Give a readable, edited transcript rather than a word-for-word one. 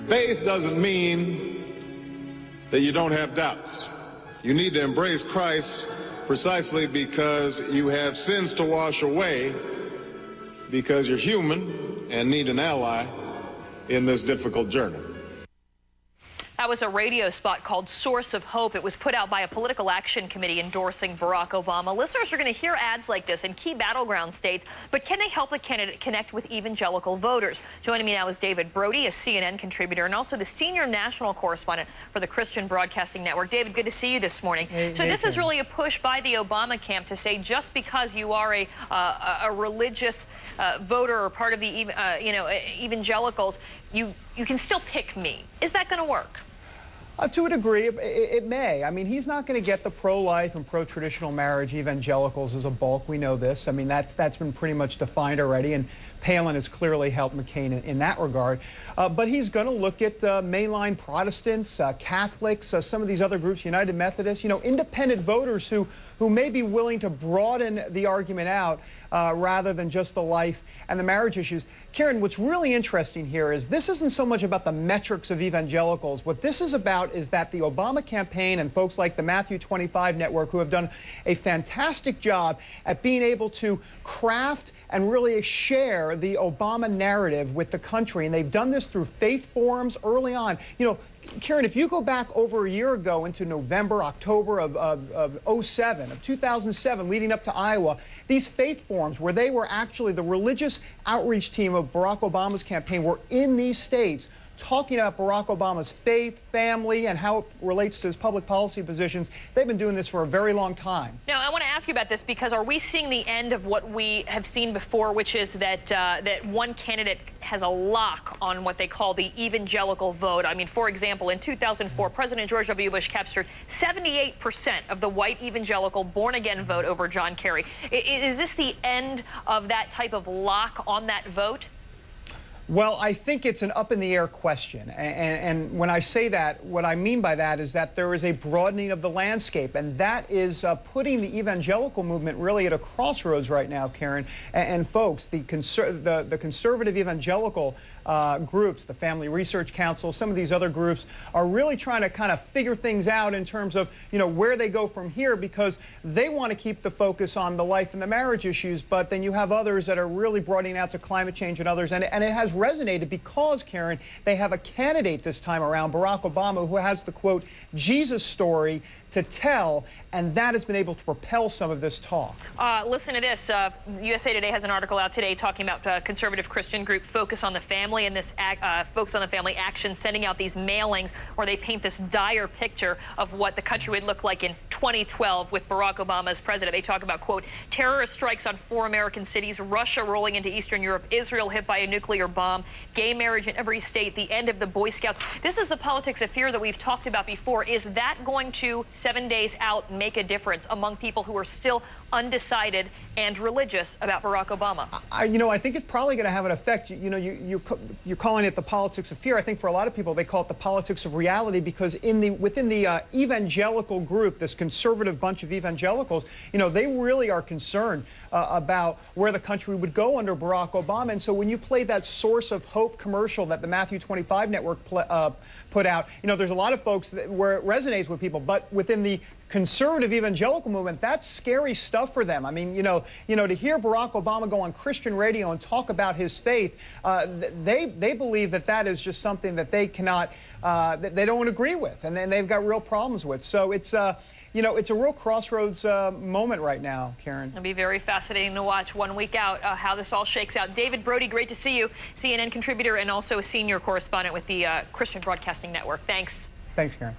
Faith doesn't mean that you don't have doubts. You need to embrace Christ precisely because you have sins to wash away, because you're human and need an ally in this difficult journey. That was a radio spot called Source of Hope. It was put out by a political action committee endorsing Barack Obama. Listeners are going to hear ads like this in key battleground states, but can they help the candidate connect with evangelical voters? Joining me now is David Brody, a CNN contributor and also the senior national correspondent for the Christian Broadcasting Network. David, good to see you this morning. So this is really a push by the Obama camp to say just because you are a religious voter or part of the evangelicals, you can still pick me. Is that going to work? To a degree, it may. I mean, he's not going to get the pro-life and pro-traditional marriage evangelicals as a bulk. We know this. I mean, that's been pretty much defined already, and Palin has clearly helped McCain in that regard. But he's going to look at mainline Protestants, Catholics, some of these other groups, United Methodists, independent voters who may be willing to broaden the argument out rather than just the life and the marriage issues. Karen, what's really interesting here is this isn't so much about the metrics of evangelicals. What this is about is that the Obama campaign and folks like the Matthew 25 Network, who have done a fantastic job at being able to craft and really share the Obama narrative with the country. And they've done this through faith forums early on. Karen, if you go back over a year ago into November, October of 2007, leading up to Iowa, these faith forums where they were actually the religious outreach team of Barack Obama's campaign were in these states talking about Barack Obama's faith, family, and how it relates to his public policy positions. They've been doing this for a very long time. Now, I want to ask you about this because are we seeing the end of what we have seen before, which is that one candidate has a lock on what they call the evangelical vote? I mean, for example, in 2004, President George W. Bush captured 78% of the white evangelical born-again vote over John Kerry. Is this the end of that type of lock on that vote? Well, I think it's an up-in-the-air question. And when I say that, what I mean by that is that there is a broadening of the landscape, and that is putting the evangelical movement really at a crossroads right now, Karen. And folks, the conservative evangelical groups, the Family Research Council, some of these other groups are really trying to kind of figure things out in terms of, where they go from here, because they want to keep the focus on the life and the marriage issues, but then you have others that are really broadening out to climate change and others, and it has resonated because, Karen, they have a candidate this time around, Barack Obama, who has the, quote, Jesus story to tell, and that has been able to propel some of this talk. Listen to this. USA Today has an article out today talking about conservative Christian group Focus on the Family, and this Focus on the Family action sending out these mailings where they paint this dire picture of what the country would look like in 2012 with Barack Obama as president. They talk about, quote, terrorist strikes on 4 American cities, Russia rolling into Eastern Europe, Israel hit by a nuclear bomb, gay marriage in every state, the end of the Boy Scouts. This is the politics of fear that we've talked about before. Is that going to 7 days out make a difference among people who are still undecided and religious about Barack Obama? I think it's probably going to have an effect. You're calling it the politics of fear. I think for a lot of people they call it the politics of reality, because within the evangelical group, this conservative bunch of evangelicals, they really are concerned about where the country would go under Barack Obama. And so when you play that Source of Hope commercial that the Matthew 25 Network put out, there's a lot of folks where it resonates with people, but within the conservative evangelical movement, that's scary stuff for them. I mean, to hear Barack Obama go on Christian radio and talk about his faith, they believe that is just something that they cannot, that they don't agree with, and then they've got real problems with. So it's it's a real crossroads moment right now, Karen. It'll be very fascinating to watch 1 week out how this all shakes out. David Brody, great to see you, CNN contributor and also a senior correspondent with the Christian Broadcasting Network. Thanks. Thanks, Karen.